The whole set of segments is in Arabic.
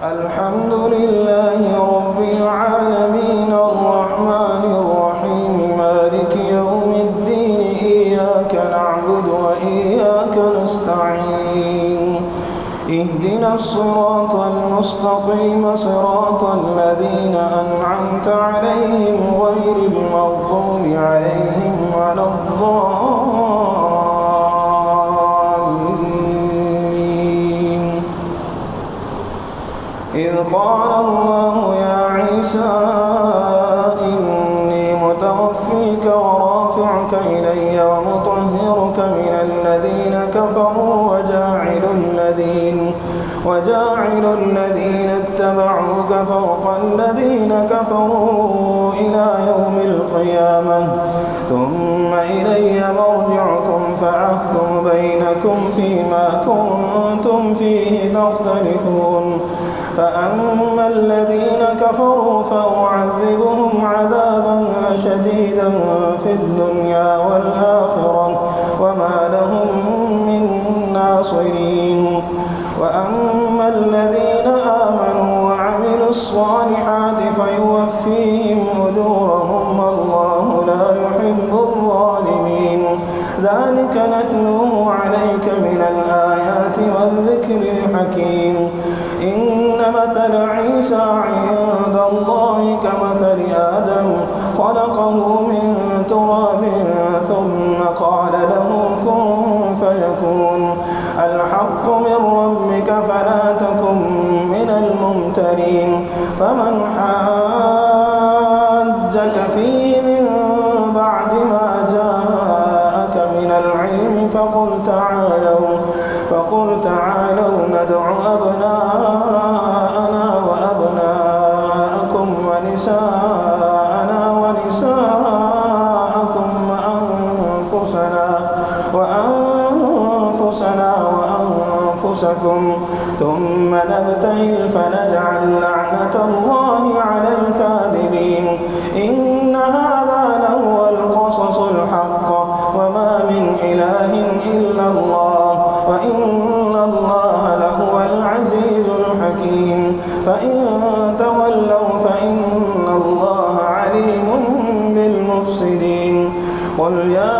الحمد لله رب العالمين الرحمن الرحيم مالك يوم الدين إياك نعبد وإياك نستعين اهدنا الصراط المستقيم صراط الذين أنعمت عليهم غير المغضوب عليهم ولا الضالين. إذ قال الله يا عيسى إني متوفيك ورافعك إلي ومطهرك من الذين كفروا وجاعل الذين اتبعوك فوق الذين كفروا إلى يوم القيامة ثم إلي مرجعكم فأحكم بينكم فيما كنتم فيه تختلفون. فأما الذين كفروا فأعذبهم عذابا شديدا في الدنيا والآخرة وما لهم من ناصرين. وأما الذين آمنوا وعملوا الصالحات فيوفيهم أجورهم والله لا يحب الظالمين. ذلك نتلوه عليك من الآيات والذكر الحكيم. إن مثل عيسى عند الله كمثل آدم خلقه من تراب ثم قال له كن فيكون. الحق من ربك فلا تكن من الممترين. فمن حاجك فيه من بعد ما جاءك من العلم فقل تعالوا ندع أبناءنا وأبناءكم ونساءنا ونساءكم وأنفسنا وأنفسكم ثم نبتهل فنجعل لعنة الله على الكاذبين. إن هذا لهو القصص الحق وما من إله إلا الله وإن الله لهو العزيز الحكيم. فإن تولوا فإن الله عليم بالمفسدين. قل يا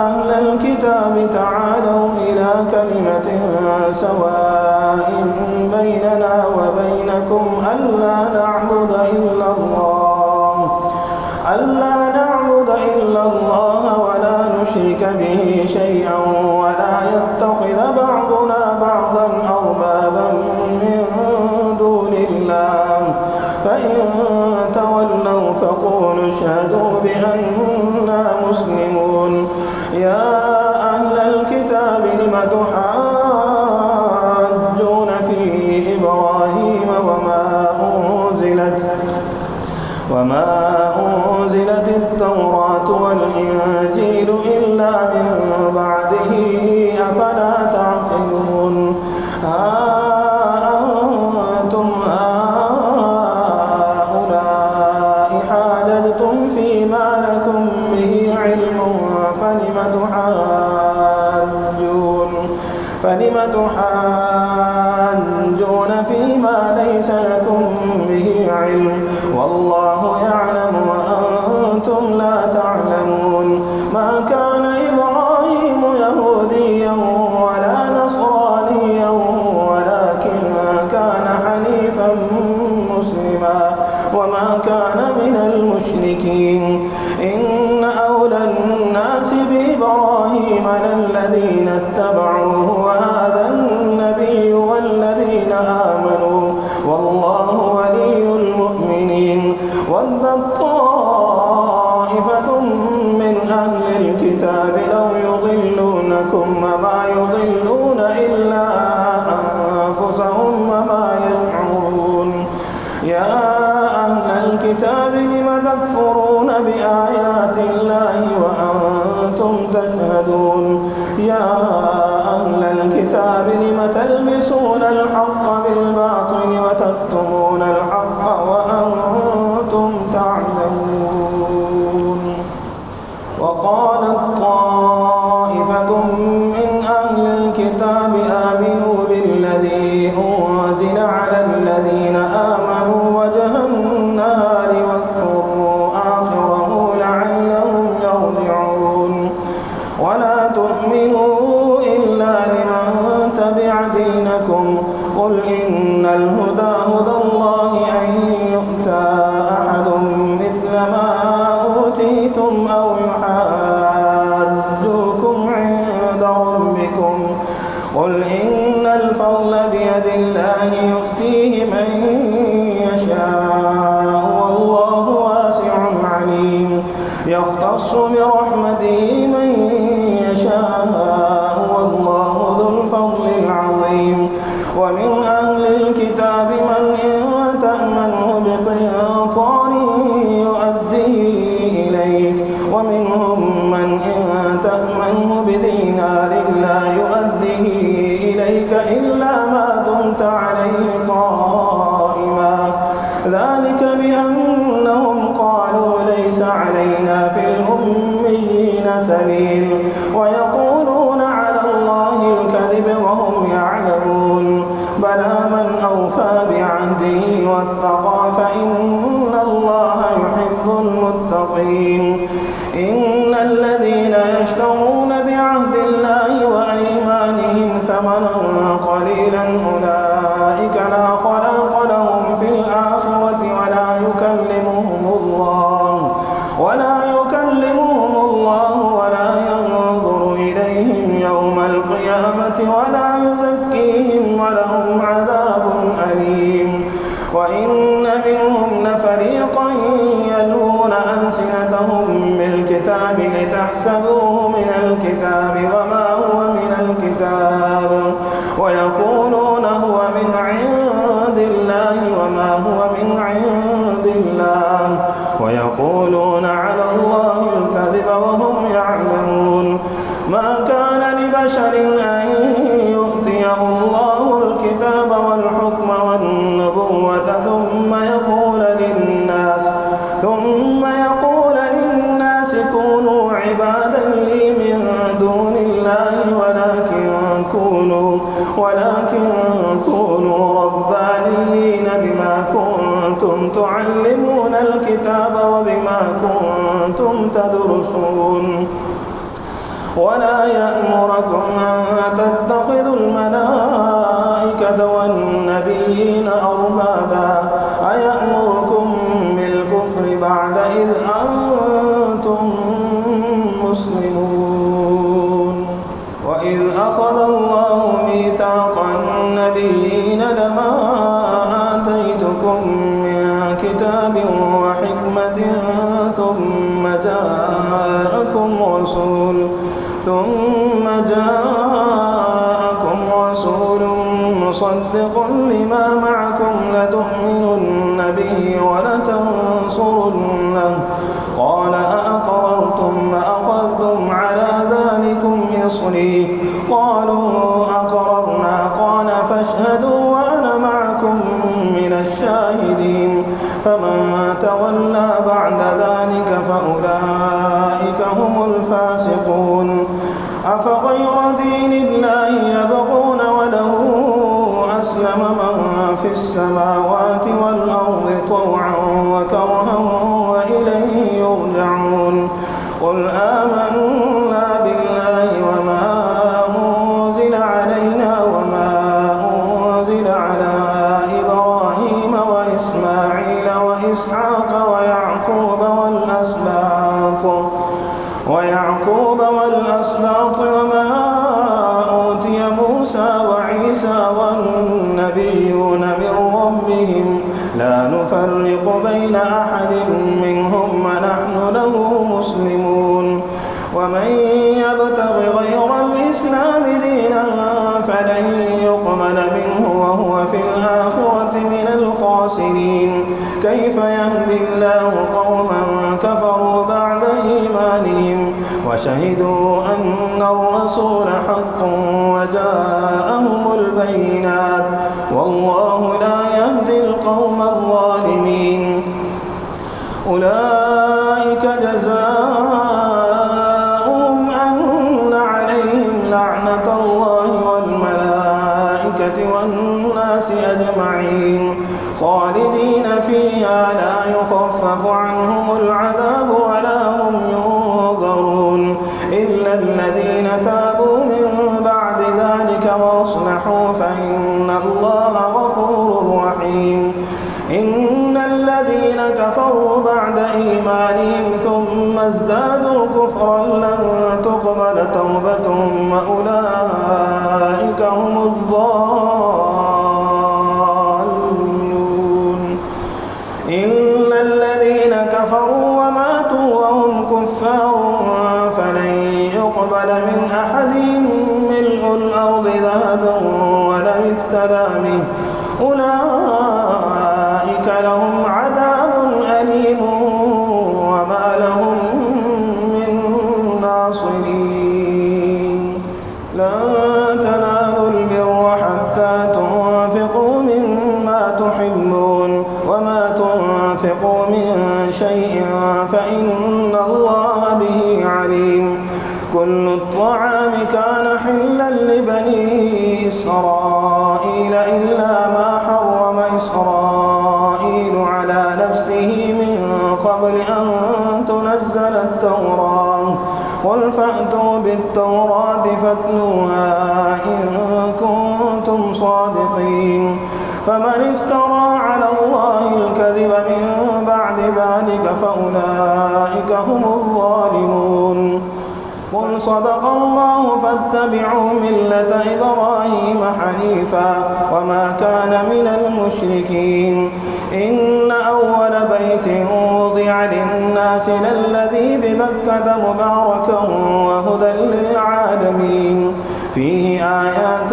أهل الكتاب تعالوا إلى كلمة سواء بيننا وبينكم ألا نعبد إلا الله ولا نشرك به شيئا ولا يتخذ بعضنا بعضا أربابا من دون الله. فإن تولوا فقولوا اشهدوا بأننا مسلمون. يا أهل الكتاب لم تحاجون في إبراهيم وما أنزلت التوراة والإنجيل إلا من بعده أفلا تعقلون. أنتم هؤلاء حاججتم فيما لكم به علم فلم تحاجون فيما ليس لكم به علم والله يعلم وأنتم لا تعلمون. ما كان إبراهيم يهوديا ولا نصرانيا ولكن كان حنيفا مسلما وما كان من المشركين. إن أولى الناس بإبراهيم للذين اتبعوه وهذا النبي والذين آمنوا والله ولي المؤمنين. ودت طائفة من أهل الكتاب لو يضلونكم وما يضلون إلا أنفسهم وما يشعرون. يا أهل الكتاب لم تكفرون بآيات الله وأنتم تشهدون. يا أهل الكتاب لم تلبسون الحق بالباطل وتكتمون الحق وأنتم تعلمون. وقالت طائفة من أهل الكتاب آمنوا بالذي أنزل على الذين قل إن الفضل بيد الله يؤتيه من يشاء والله واسع عليم يختص برحمته من يشاء والله ذو الفضل العظيم ومن أهل الكتاب من إن تأمنه بقنطار يؤديه إليك ومنهم من إن تأمنه بدينار لا يؤديه إليك إلا ما دمت عليه قائما ذلك بأنهم قالوا ليس علينا في الأميين سبيل ويقولون على الله الكذب وهم يعلمون بلى من أوفى بعهده واتقى فإن الله يحب المتقين إن الذين يشترون بعهد الله وأيمانهم ثمنا قليلا أولئك لا خلاق لهم في الآخرة ولا يكلمهم الله ولا ينظر إليهم يوم القيامة ولا يزكيهم ولهم عذاب أليم وإن منهم لفريقا يلوون ألسنتهم بالكتاب لتحسبوه من الكتاب وما هو من الكتاب ويقولون هو من عند الله وما هو من عند الله ويقولون على الله الكذب وهم يعلمون ما كان لبشر أن يؤتيه الله الكتاب والحكم والنبوة ثم يقول للناس كونوا عبادا لي من دون الله ولكن كونوا ربانيين بما كنتم تعلمون الكتاب وبما كنتم تدرسون ولا يأمركم أن تتخذوا الملائكة والنبيين أربابا أيأمركم بالكفر بعد إذ أنتم مسلمون وإذ أخذ الله ميثاق النبيين لما آتيتكم من كتاب وحكمة ثم جاءكم رسول مصدق لما معكم لتؤمنن به ولتنصرنه قال أأقررتم وأخذتم على ذلكم إصري قالوا أقررنا قال فاشهدوا وأنا معكم من الشاهدين فمن تولى بعد ذلك فأولئك هم الفاسقون أفغير دين الله يبغون وله أسلم من في السماوات والأرض طوعا وكرها وإليه يرجعون قل آمنا بالله وما أنزل علينا وما أنزل على إبراهيم وإسماعيل وإسحاق ويعقوب والأسباط وما أوتي موسى وعيسى والنبيون من ربهم لا نفرق بين أحد منهم ونحن له مسلمون ومن يبتغ غير الإسلام دينا فلن يقبل منه وهو في الآخرة من الخاسرين كيف يهدي الله قوما كفروا بعد إيمانهم وشهدوا أن الرسول حق وجاءهم البينات والله لا يهدي القوم الظالمين أولئك جزاؤهم أن عليهم لعنة الله والملائكة والناس أجمعين خالدين فيها لا يخفف عنهم العذاب ولا هم ينظرون إلا الذين تابوا من بعد ذلك وأصلحوا فإن الله غفور رحيم إن الذين كفروا بعد إيمانهم ثم ازدادوا كفرا لن تقبل توبتهم وأولئك اهتدى به أولئك لهم عذاب أليم وما لهم من ناصرين لن تنالوا البر حتى تنفقوا مما تحبون وما تنفقوا من شيء فإن الله به عليم كل الطعام كان حلا لبني إسرائيل إلا ما حرم إسرائيل على نفسه من قبل أن تنزل التوراة قل فأتوا بالتوراة فاتلوها إن كنتم صادقين فمن افترى على الله الكذب من بعد ذلك فأولئك هم الظالمون قل صدق الله فاتبعوا ملة إبراهيم حنيفا وما كان من المشركين إن أول بيت وضع للناس للذي بمكة مباركا وهدى للعالمين فيه آيات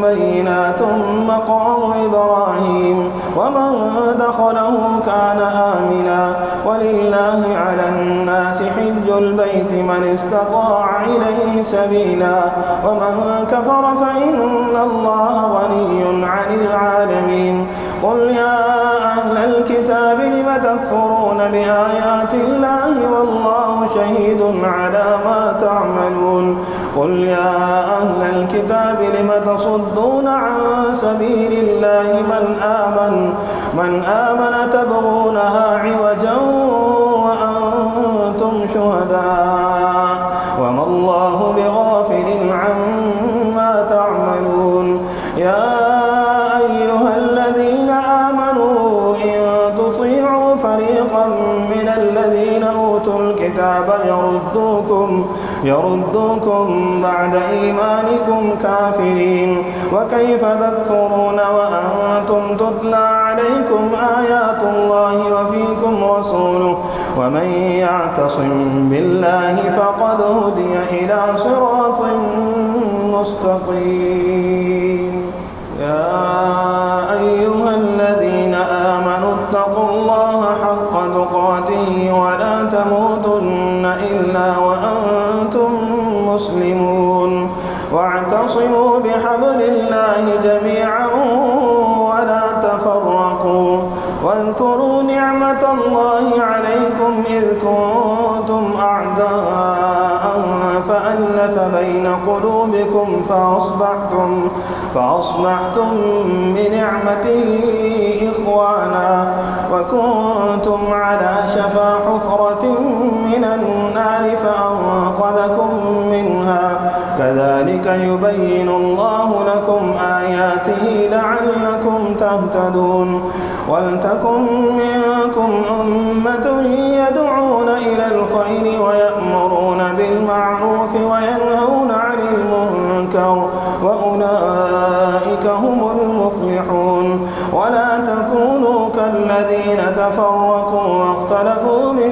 بينات مقام إبراهيم ومن دخله كان آمنا ولله على الناس حج البيت من استطاع إليه سبيلا ومن كفر فإن الله غني عن العالمين قل يا أهل الكتاب لم تكفرون بآيات الله والله شهيد على ما تعملون قل يا أهل الكتاب لم تصدون عن سبيل الله من آمن تبغونها عوجا وأنتم شهداء وما الله بغافل عما تعملون يا أيها الذين آمنوا إن تطيعوا فريقا من الذين أوتوا الكتاب يردوكم بعد إيمانكم كافرين وكيف تكفرون وأنتم تتلى عليكم آيات الله وفيكم رسوله ومن يعتصم بالله فقد هدي إلى صراط مستقيم يا أيها الذين آمنوا اتقوا الله حق تقاته ولا تموتن إلا وأنتم مسلمون واعتصموا بحبل الله جميعا ولا تفرقوا واذكروا نعمة الله عليكم إذ كنتم أعداء فألف بين قلوبكم فأصبحتم بنعمته إخوانا وكنتم على شفا حفرة من النار فأنقذكم منها كذلك يبين الله لكم آياته لعلكم تهتدون ولتكن منكم أمة يدعون إلى الخير ويأمرون بالمعروف وينهون عن المنكر وأولئك هم المفلحون ولا تكونوا كالذين تفرقوا واختلفوا من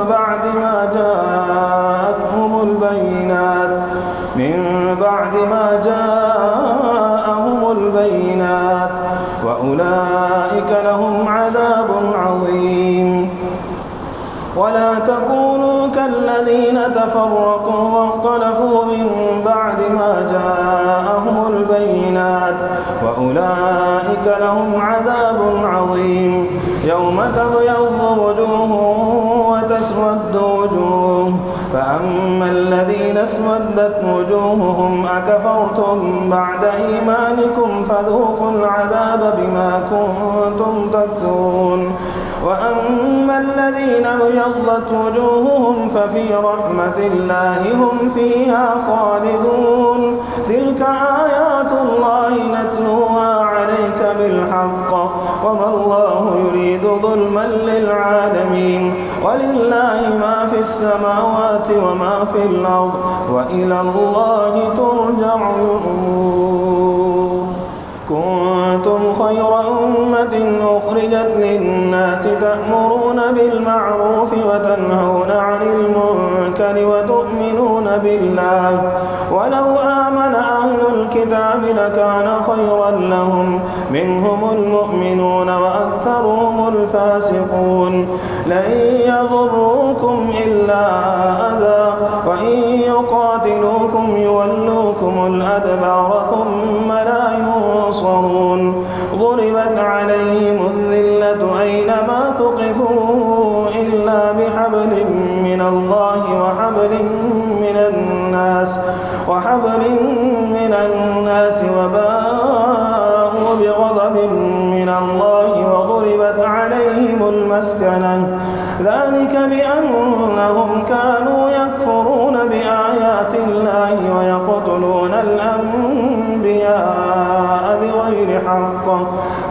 بعد ما جاءهم البينات وأولئك لهم عذاب عظيم ولا تكونوا كالذين تفرقوا واختلفوا من بعد ما جاءهم البينات وأولئك لهم عذاب عظيم يوم تبيض وجوه وتسود وجوه فأما الذين اسودت وجوههم أكفرتم بعد إيمانكم فذوقوا العذاب بما كنتم تكفرون وأما الذين ابيضت وجوههم ففي رحمة الله هم فيها خالدون تلك آيات الله نتلوها عليك بالحق وما الله يريد ظلما للعالمين ولله ما في السماوات وما في الأرض وإلى الله ترجع الأمور كنتم خير أمة أخرجت للناس تأمرون بالمعروف وتنهون عن المنكر وتؤمنون بالله ولو آمن أهل الكتاب لكان خيرا لهم منهم المؤمنون وأكثرهم الفاسقون. لن يضروكم إلا أذى وإن يقاتلوكم يولوكم الأدبار ثم لا ينصرون. ضربت عليهم الذلة أينما ثقفوا إلا بحبل من الله وحبل من الناس وباءوا بغضب من الله وضربت عليهم المسكنة ذلك بأنهم كانوا يكفرون بآيات الله ويقتلون الأنبياء بغير حق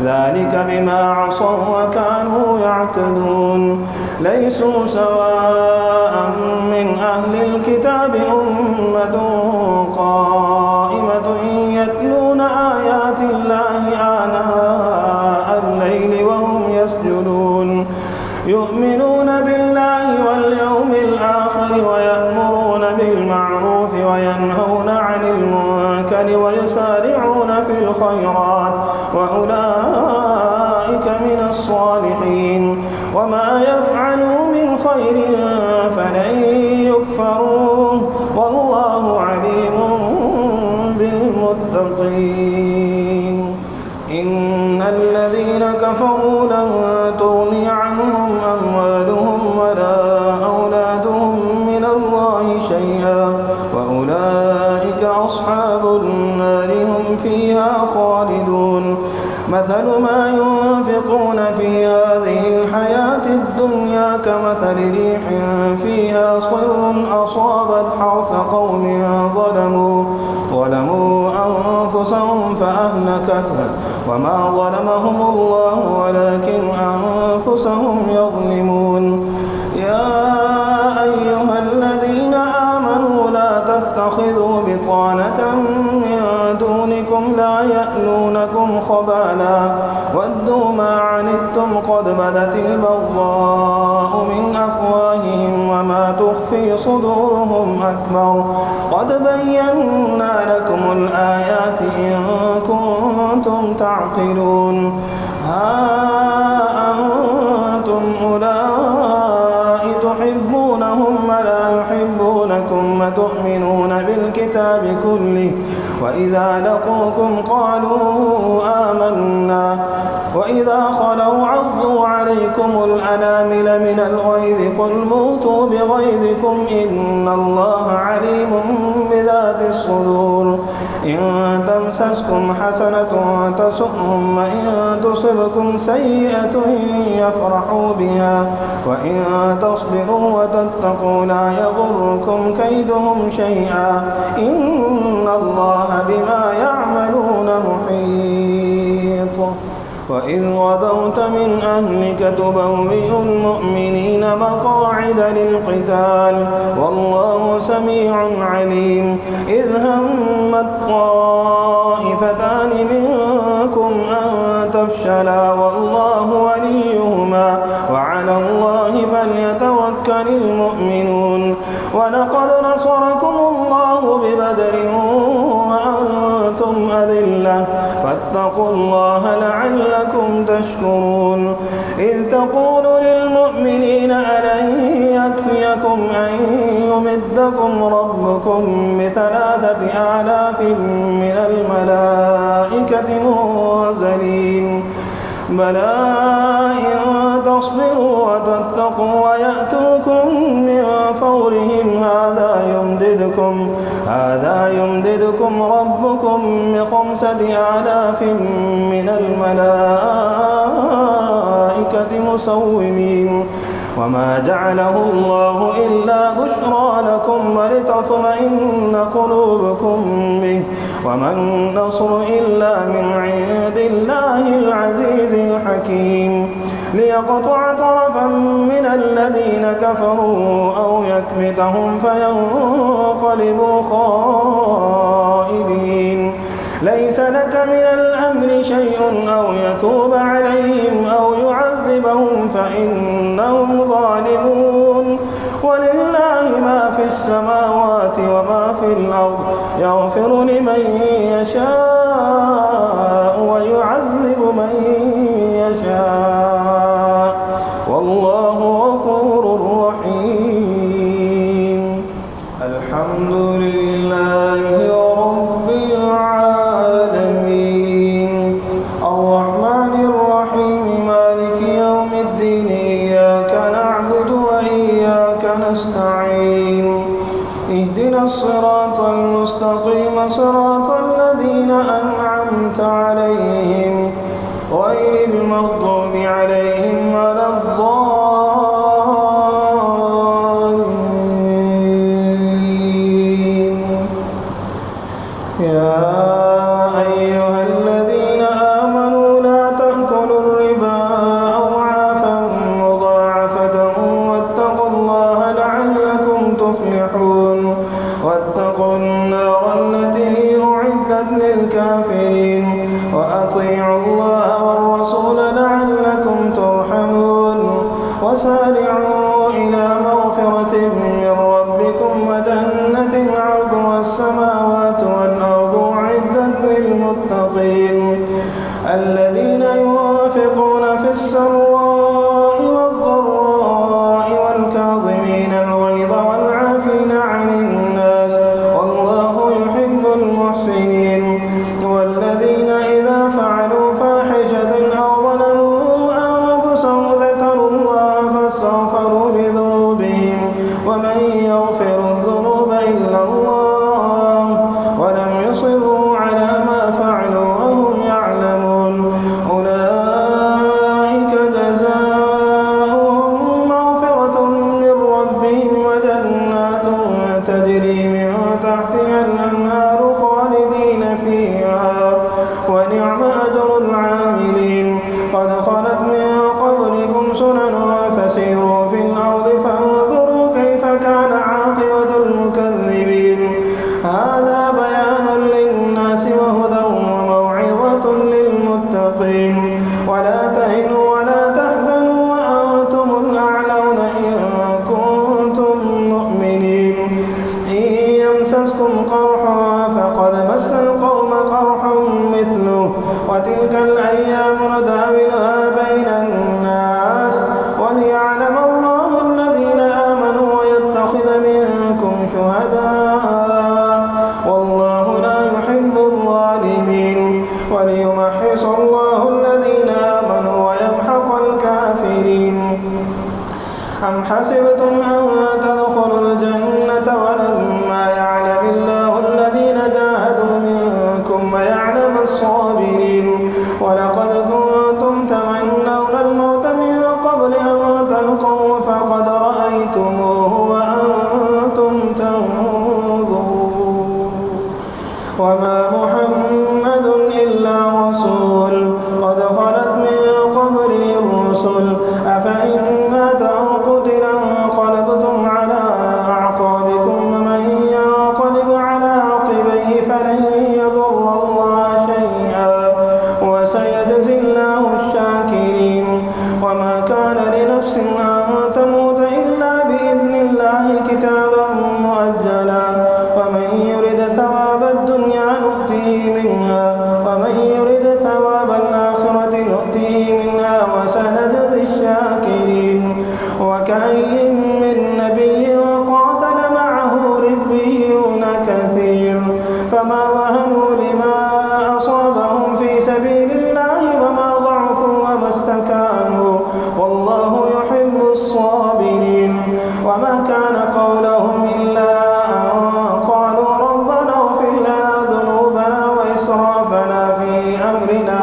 ذلك بما عصوا وكانوا يعتدون. ليسوا سواء من أهل الكتاب أمة قائمة يتلون آيات الله آناء الليل وهم يسجدون يؤمنون بالله واليوم الآخر ويأمرون بالمعروف وينهون عن المنكر ويسارعون في الخيرات وأولئك من الصالحين. وما يفعلوا من خير فلن يكفروه والله عليم بالمتقين. إن الذين كفروا لن تغني عنهم أموالهم ولا أولادهم من الله شيئا وأولئك أصحاب النار هم فيها خالدون. مثل ما ينفقون في هذه الحياة الدنيا كمثل ريح فيها صر أصابت حرث قوم ظلموا أنفسهم فأهلكته وما ظلمهم الله ولكن أنفسهم يظلمون. يا أيها الذين آمنوا لا تتخذوا بطانة من دونكم لا يألونكم خبالا ودوا ما عنتم قد بدت البغضاء من أفواههم وما تخفي صدورهم أكبر قد بينا لكم الآيات إن كنتم تعقلون. ها أنتم أولئك تحبونهم ولا يحبونكم وتؤمنون بالكتاب كله وإذا لقوكم قالوا آمنا وإذا خلوا عضوا عليكم الأنامل من الغيظ قل موتوا بغيظكم إن الله عليم بذات الصدور. إن تمسسكم حسنة تسؤهم وإن تصبكم سيئة يفرحوا بها وإن تصبروا وتتقوا لا يضركم كيدهم شيئا إن الله بما يعملون محيط. وإذ غدوت من أهلك تبوئ المؤمنين مقاعد للقتال والله سميع عليم. إذ همت طائفتان منكم أن تفشلا والله وليهما وعلى الله فليتوكل المؤمنون. ولقد نصركم الله ببدر وأنتم أذلة فاتقوا الله لعلكم تشكرون. إذ تقول للمؤمنين ألن يكفيكم أن يمدكم ربكم ب3,000 من الملائكة منزلين بلى إن تصبروا وتتقوا ويأتوكم من فورهم هذا يمددكم ربكم ب5,000 من الملائكة مسومين. وما جعله الله إلا بشرى لكم ولتطمئن قلوبكم به وما النصر إلا من عند الله العزيز الحكيم. ليقطع طرفا من الذين كفروا أو يكبتهم فينقلبوا خائبين. ليس لك من الأمر شيء أو يتوب عليهم أو يعذبهم فإنهم ظالمون. ولله ما في السماوات وما في الأرض يغفر لمن يشاء ويعذب صراط الذين أنعمت عليهم غير المغضوب عليهم ولا الضالين. يا أيها الذين آمنوا لا تأكلوا الربا أضعافا مضاعفة واتقوا الله لعلكم تفلحون. واتقوا النار التي أعدت للكافرين وأطيعوا الله والرسول لعلكم ترحمون. وسارعوا إلى مغفرة من ربكم وجنة عرضها السماوات والأرض أعدت للمتقين الذين ينفقون في السراء والضراء والكاظمين الغيظ والعافين عن الناس والله يحب المحسنين. والذين إذا فعلوا فاحشة أو ظلموا أنفسهم ذكروا الله فاستغفروا لذنوبهم ومن يغفر الذنوب إلا الله ولم يصروا على ما فعلوا وهم يعلمون. أولئك جزاؤهم مغفرة من ربهم وجنات تجري من تحتها الأنهار خالدين فيها ونعم أجر العاملين. قد خلت من قبلكم سنن فسيروا في الأرض فانظروا كيف كان عاقبة المكذبين. هذا بيان للناس وهدى وموعظة للمتقين. ولا تهنوا ولا تحزنوا وأنتم الأعلون إن كنتم مؤمنين. إن يمسسكم قرح فقد مس القوم قرح مثله وتلك الأيام نداولها بين الناس وليعلم الله الذين آمنوا ويتخذ منكم شهداء والله لا يحب الظالمين. وليمحص الله الذين آمنوا ويمحق الكافرين. أم حسبتم أن تدخلوا الجنة ولما يعلم الله الذين جاهدوا منكم ويعلم الصابرين. ولقد كنتم تمنون الموت من قبل أن تلقوه فقد رأيتموه وأنتم تنظرون. وما محمد إلا رسول قد خلت من قبله الرسل أفإن مات أو قتل انقلبتم على أعقابكم ومن ينقلب على عقبيه فلن يضر الله شيئا وسيجزي الله الشاكرين. وما كان لنفس أن تموت إلا بإذن الله كتابا مؤجلا ومن يرد ثواب الدنيا نؤته منها ومن يرد ثواب الآخرة نؤته منها وسنجزي الشاكرين. وكأي من نبي قاتل معه ربيون كثير فما وهنوا لما أصابهم في سبيل الله وما ضعفوا وما استكانوا والله يحب الصابرين. وما كان قولهم إلا أن قالوا ربنا اغفر لنا ذنوبنا وإسرافنا في أمرنا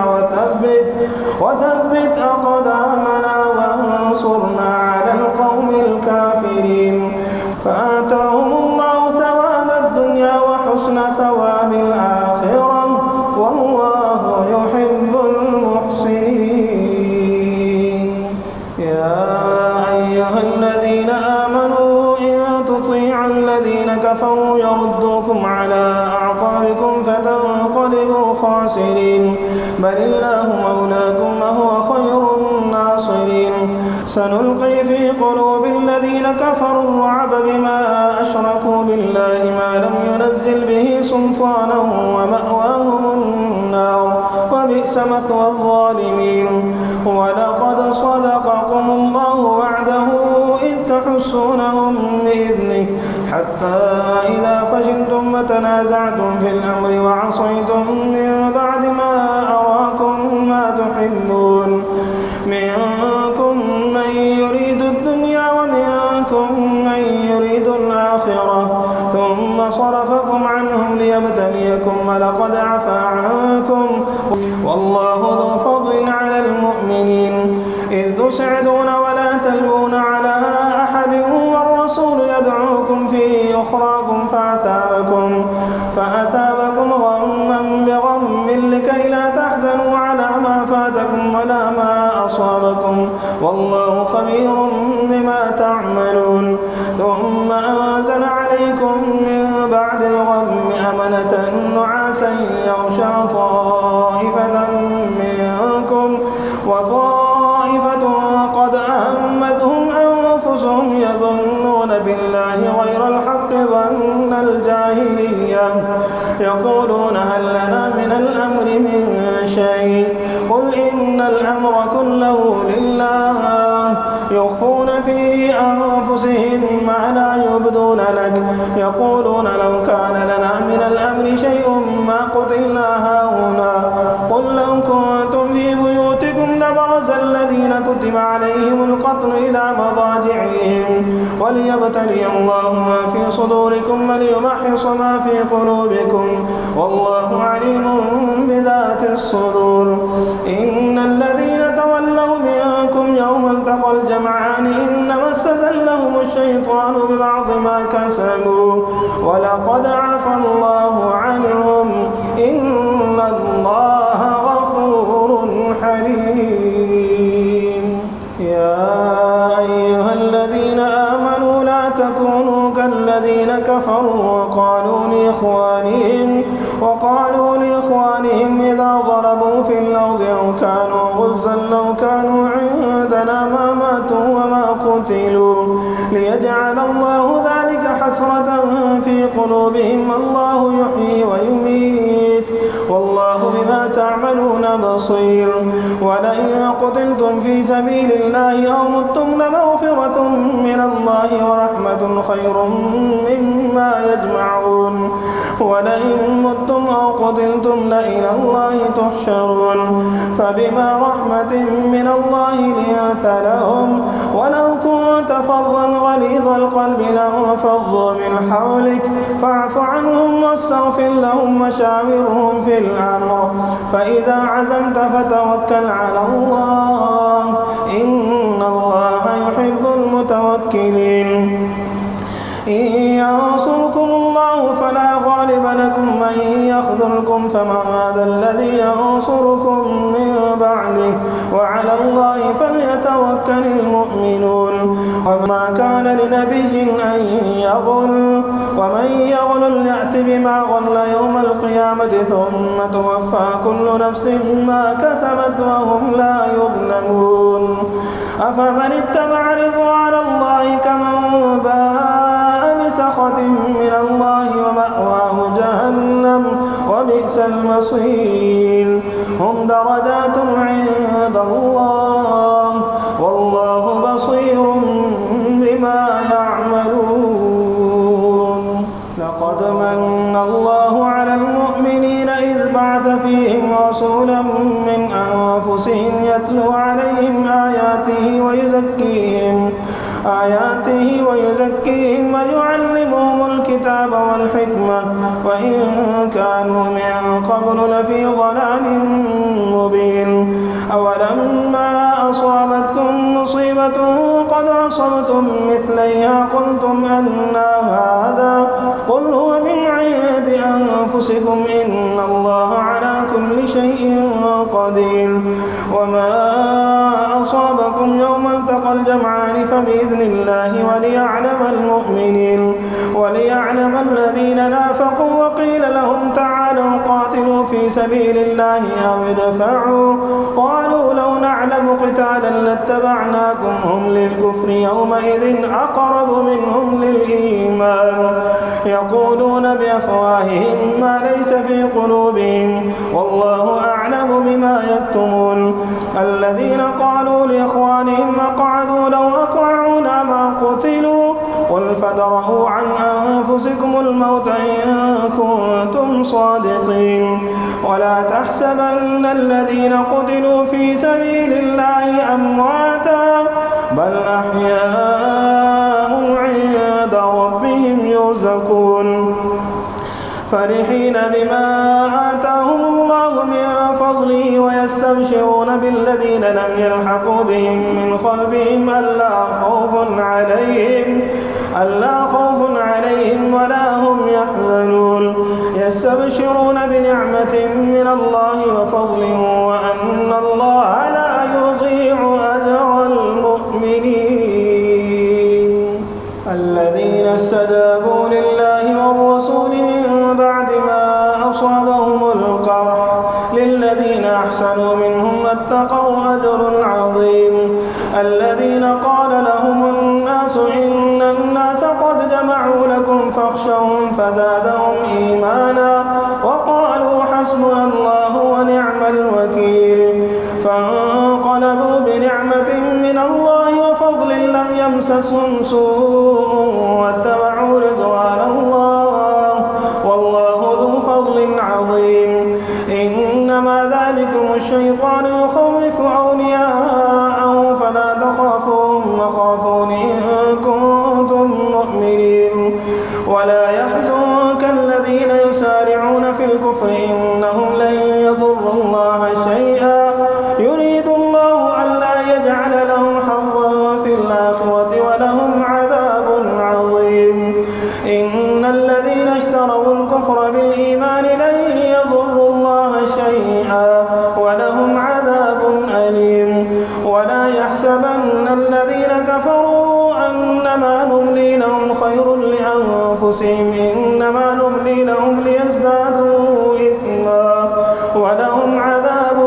وثبت أقدامنا وانصرنا على القوم الكافرين. فآتاهم الله ثواب الدنيا وحسن ثواب الآخرة والله يحب المحسنين. يا أيها الذين آمنوا إن تطيعوا الذين كفروا يردوكم على أعقابكم فتنقلبوا خاسرين بل الله مولاكم وهو خير الناصرين. سنلقي في قلوب الذين كفروا الرعب بما أشركوا بالله ما لم ينزل به سلطانا ومأواهم النار وبئس مثوى الظالمين. ولقد صدقكم الله وعده إذ تحسونهم بإذنه حتى إذا فشلتم وتنازعتم في الأمر وعصيتم من بعد ما أراكم ما تحبون منكم من يريد الدنيا ومنكم من يريد الآخرة ثم صرفكم عنهم ليبتليكم ولقد عفا عنكم والله ذو فضل على المؤمنين إذ تسعدون ولا تلوون على أحد والرسول يدعوكم في أخراكم فأثابكم غما بغم لكي لا تحزنوا على ما فاتكم ولا ما أصابكم والله خبير بما تعملون ثم أنزل عليكم من بعد الغم أمنة نعاسا يغشى طائفة منكم وطائفة قد أهمتهم أنفسهم يظنون بالله غير الحق ظن الجاهلية يقولون هل لنا من الأمر من شيء قل إن الأمر كله لله يخفون في أنفسهم ما لا يبدون لك يقولون لو كان لنا من الأمر شيء ما قتلنا هاهنا قل لو كنتم في بيوتكم لبرز الذين كتب عليهم القتل إلى مضاجعهم وليبتلي الله ما في صدوركم وليمحص ما في قلوبكم والله عليم بذات الصدور إن الذين تولوا منكم يوم التقى الجمعان إنما استزلهم الشيطان ببعض ما كسبوا ولقد عفا الله عنهم إن الله غفور حليم يا أيها الذين آمنوا لا تكونوا كالذين كفروا وقالوا لإخوانهم إذا ضربوا في الأرض أو كانوا غزا لو كانوا عندنا ما ماتوا وما قتلوا ليجعل الله ذلك حسرة في قلوبهم الله يحيي ويميت والله بما تعملون بصير ولئن قتلتم في سبيل الله أو متم لمغفرة من الله ورحمة خير مما يجمعون ولئن متم أو قتلتم لإلى الله تحشرون فبما رحمة من الله لنت لهم ولو كنت فظا غليظ القلب لانفضوا من حولك فاعف عنهم واستغفر لهم وشاورهم في الأمر فإذا عزمت فتوكل على الله إن الله يحب المتوكلين إن ينصركم الله فلا غالب لكم من يخذلكم فمن هذا الذي ينصركم من بعده وعلى الله فليتوكل المؤمنون وما كان لنبي أن يغل ومن يغل يأت بما غل يوم القيامة ثم توفى كل نفس ما كسبت وهم لا يظلمون أفمن اتبع رضوان الله كمن باء بسخط من الله ومأواه جهنم وبئس المصير هم درجات عند الله والله بصير بما يعملون لقد من الله على المؤمنين إذ بعث فيهم رسولا من أنفسهم يتلو عليهم آياته ويزكيهم ويعلمهم الكتاب والحكمة وإن كانوا من قبل لفي ضلال مبين أولما أصابتكم مصيبة قد أصبتم مثليها قلتم أنى هذا قل هو من عند أنفسكم إن الله على كل شيء قدير وما أصابكم يوم التقى الجمعان فبإذن الله وليعلم الذين نافقوا وقيل لهم تعالوا قاتلوا في سبيل الله أو ادفعوا قالوا لو نعلم قتالا لاتبعناكم هم للكفر يومئذ أقرب منهم للإيمان يقولون بأفواههم ما ليس في قلوبهم والله أعلم بما يكتمون الذين قالوا لإخوانهم وقعدوا لو أطاعونا ما قتلوا قل فادرءوا عن أنفسكم الموت إن كنتم صادقين ولا تحسبن الذين قتلوا في سبيل الله أمواتا بل أحياء عند ربهم يرزقون فرحين بما آتاهم الله من فضله ويستبشرون بالذين لم يلحقوا بهم من خلفهم ألا خوف عليهم ولا هم يحزنون يستبشرون بنعمة من الله وفضل وأن الله لا يضيع أجر المؤمنين الذين استجابوا لله والرسول من بعد ما أصابهم القرح للذين أحسنوا منهم واتقوا أجر عظيم الذين قال لهم الناس إن الناس قد جمعوا لكم فاخشوهم فزادهم إيمانا وقالوا حسبنا الله ونعم الوكيل فانقلبوا بنعمة من الله وفضل لم يمسسهم سوء واتبعوا رضوان الله والله ذو فضل عظيم إنما ذلكم الشيطان يخوف أولياءه فلا تخافوهم وخافون إن كنتم مؤمنين ولا يحزنك الذين يسارعون في الكفر إنهم لن يضروا الله شيئا يريد الله ألا يجعل لهم حظا في الآخرة ولهم عذاب عظيم إن الذين اشتروا الكفر بالإيمان لن يضروا الله شيئا ولهم عذاب أليم ولا يحسبن الذين كفروا أنما نملي لهم خير لأنفسهم إنما نملي لهم ليزدادوا إثما ولهم عذاب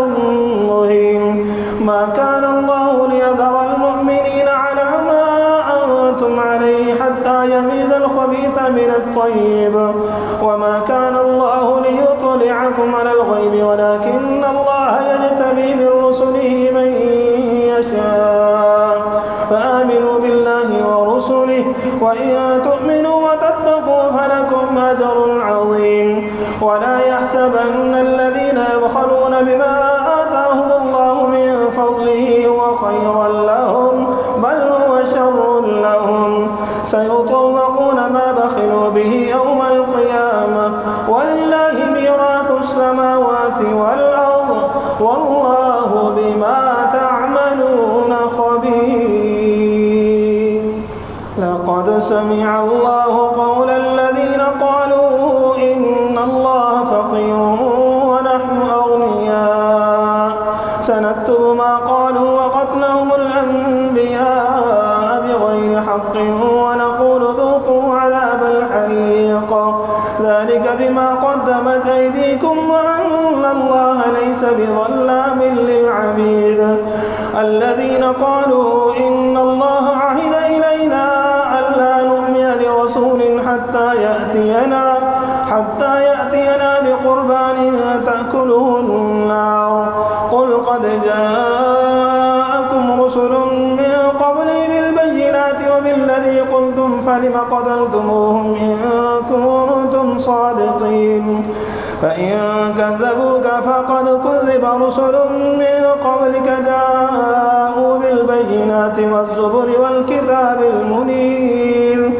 مهين ما كان الله ليذر المؤمنين على ما أنتم عليه حتى يميز الخبيث من الطيب وما كان الله ليطلعكم على الغيب ولكن الله يجتبي من رسله من يشاء فآمنوا بالله ورسله وإن تؤمنوا وتتقوا فلكم أجر عظيم ولا يحسبن الذين يبخلون بما آتاهم الله من فضله هو خيرا لهم بل هو شر لهم سيطوقون ما بخلوا به يوم القيامة ولله ميراث السماوات والأرض والله بما تعملون خبير لقد سمع الله قول الذين قالوا إن الله فقير ونحن أغنياء سنكتب ما قالوا وقتلهم الأنبياء بغير حق ونقول ذوقوا عذاب الحريق ذلك بما قدمت أيديكم وأن الله ليس بظلام للعبيد الذين قالوا إن الله عهد إلينا ألا نؤمن لرسول حتى يأتينا بقربان تأكله النار قل قد جاءكم رسل من قبلي بالبينات وبالذي قلتم فلم قتلتموهم إن كنتم صادقين فإن كذبوك فقد كذب رسل من قبلك جاءوا بالبينات والزبر والكتاب المنير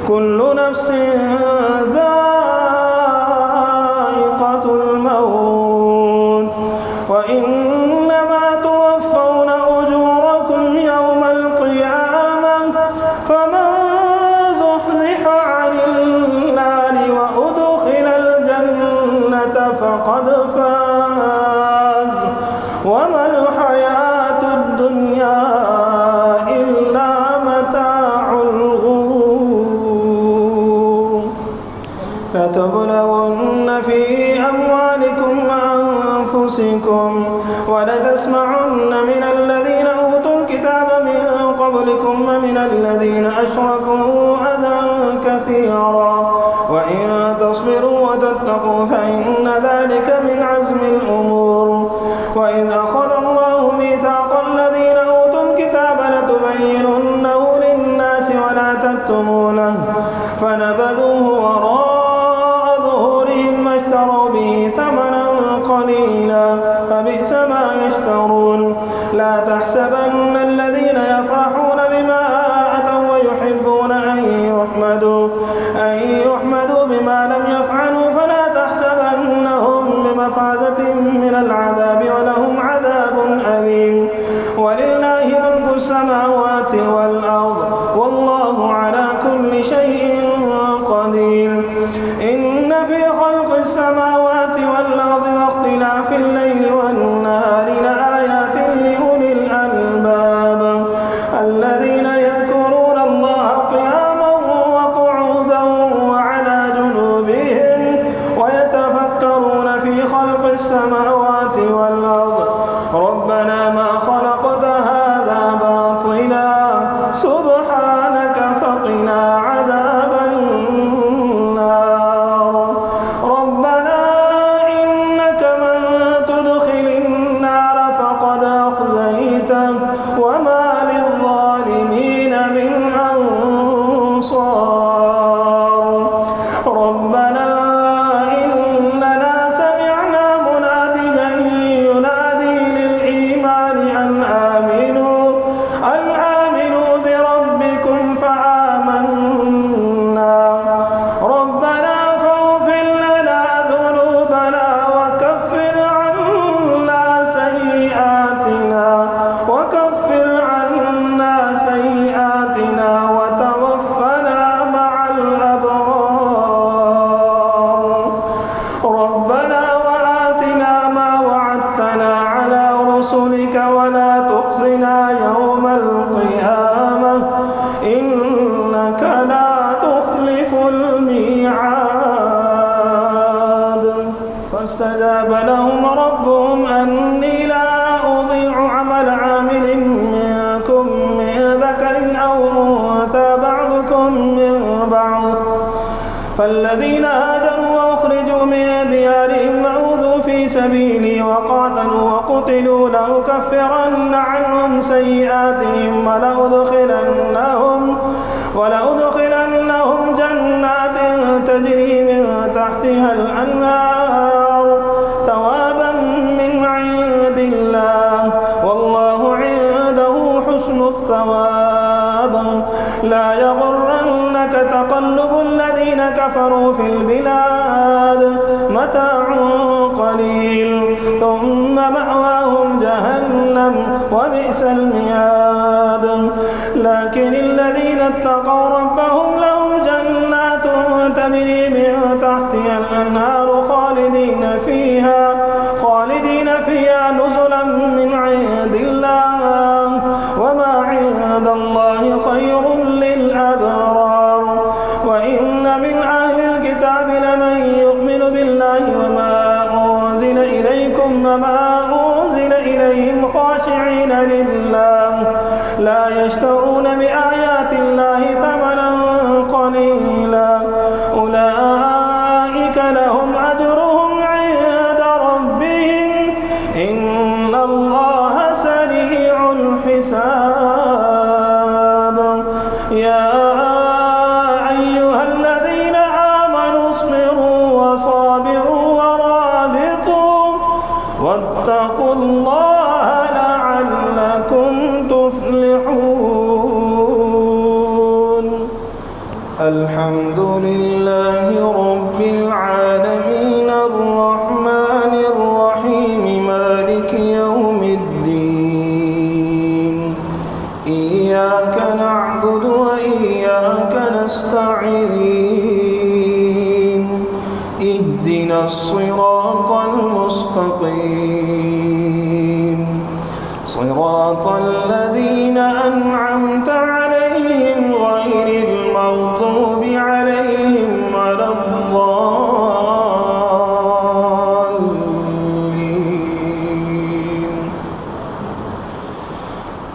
كل نفس ذائقة الموت وإنما توفون أجوركم يوم القيامة فمن زحزح عن النار وأدخل الجنة فقد فاز وما الحياة الدنيا إلا متاع الغرور لتبلون في أموالكم وأنفسكم ولتسمعن من الذين أوتوا الكتاب من قبلكم ومن الذين أشركوا أذى كثيرا وإن تصبروا وتتقوا فإن ذلك من عزم الأمور وإذ أخذ الله ميثاق الذين أوتوا الكتاب لتبيننه للناس ولا تكتمونه فنبذوه وراء ظهورهم واشتروا به ثمنا قليلا فبئس ما يشترون لا تحسبن الذين يفرحون بما أتوا ويحبون أن يحمدوا بما لم يفعلوا فلا مفازة من العذاب ولهم عذاب أليم. ولله ملك السماوات والأرض والله على كل شيء قدير. إن في خلق السماوات والأرض واختلاف الليل والنهار لآيات لأولي الألباب الذين يذكرون الله قياما وقعودا وعلى جنوبهم ويتفكرون في خلق السماوات والأرض ربنا ما خلقت هذا باطلا سبحانك فقنا عذاب النار. ربنا إنك من تدخل النار فقد أخزيته وما للظالمين من أنصار. ربنا إننا سمعنا مناديا ينادي للإيمان أن آمنوا بربكم فآمنا. ربنا فاغفر لنا ذنوبنا وكفر عنا سيئاتنا وتوفنا مع الأبرار. ربنا وآتنا ما وعدتنا على رسلك ولا تخزنا يوم القيامة إنك لا تخلف الميعاد. فاستجاب لهم ربهم أني لا أضيع عمل عامل منكم من ذكر أو أنثى بعضكم من بعض. فالذين هاجروا وأخرجوا من ديارهم وأوذوا في سبيلي وقاتلوا وقتلوا لأكفرن عنهم سيئاتهم ولأدخلنهم جنات تجري من تحتها الأنهار ثوابا من عند الله والله عنده حسن الثواب. لا يغرنك تقلب الذين كفروا في البلاد متاع قليل ثم مأواهم جهنم وبئس المهاد. لكن الذين اتقوا ربهم لهم جنات تجري من تحتها الأنهار خالدين فيها نزلا من عند الله وما عند الله خير للأبرار. وإن من أهل الكتاب لمن يؤمن بالله وما أنزل إليكم وما أنزل إليهم خاشعين لله لا يشترون بآيات الله ثمنا قليلا أولئك لهم أجرهم عند ربهم إن الله سريع الحساب. يا أيها الذين آمنوا اصبروا وصابروا ورابطوا واتقوا الله لعلكم تفلحون. الحمد لله رب العالمين الرحمن الرحيم مالك يوم الدين. إياك نعبد وإياك نستعين. اهدنا الصراط المستقيم صراط الذين أنعمت عليهم غير المغضوب عليهم ولا الضالين.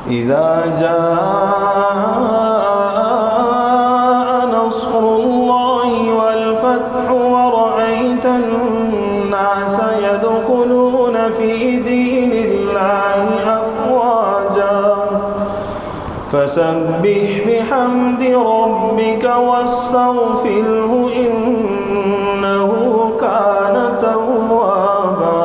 إذا جاء نصر الله والفتح ورأيت الناس يدخلون في دين الله أفواجا فسبح بحمد ربك واستغفره إنه كان توابا.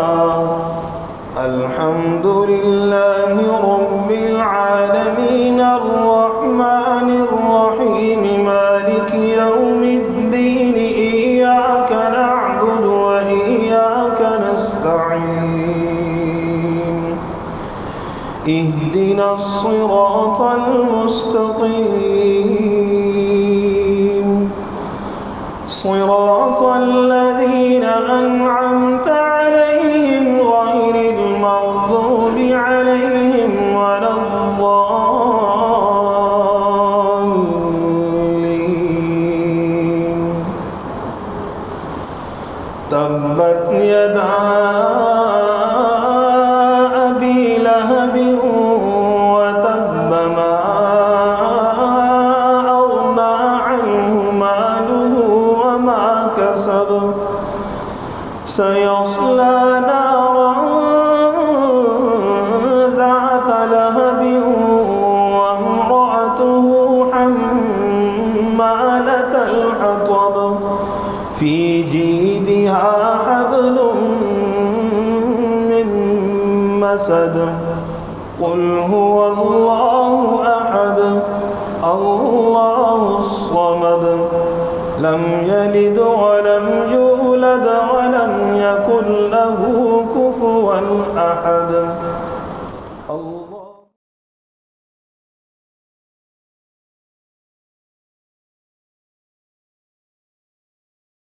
الحمد لله رب العالمين الرحمن الرحيم مالك يوم الدين. إياك نعبد وإياك نستعين. أجمعين. اهدنا الصراط المستقيم صراط الذين أنعمت عليهم غير المغضوب عليهم ولا الضالين. تبت يدا أبي لهب وتب ما أغنى عنه ماله وما كسب سيصلى نارا ذات لهب وامرأته حمالة الحطب في جيدها حبل من مسد. قل هو الله أحد الله الصمد لم يلد ولم يولد ولم يكن له كفوا أحد.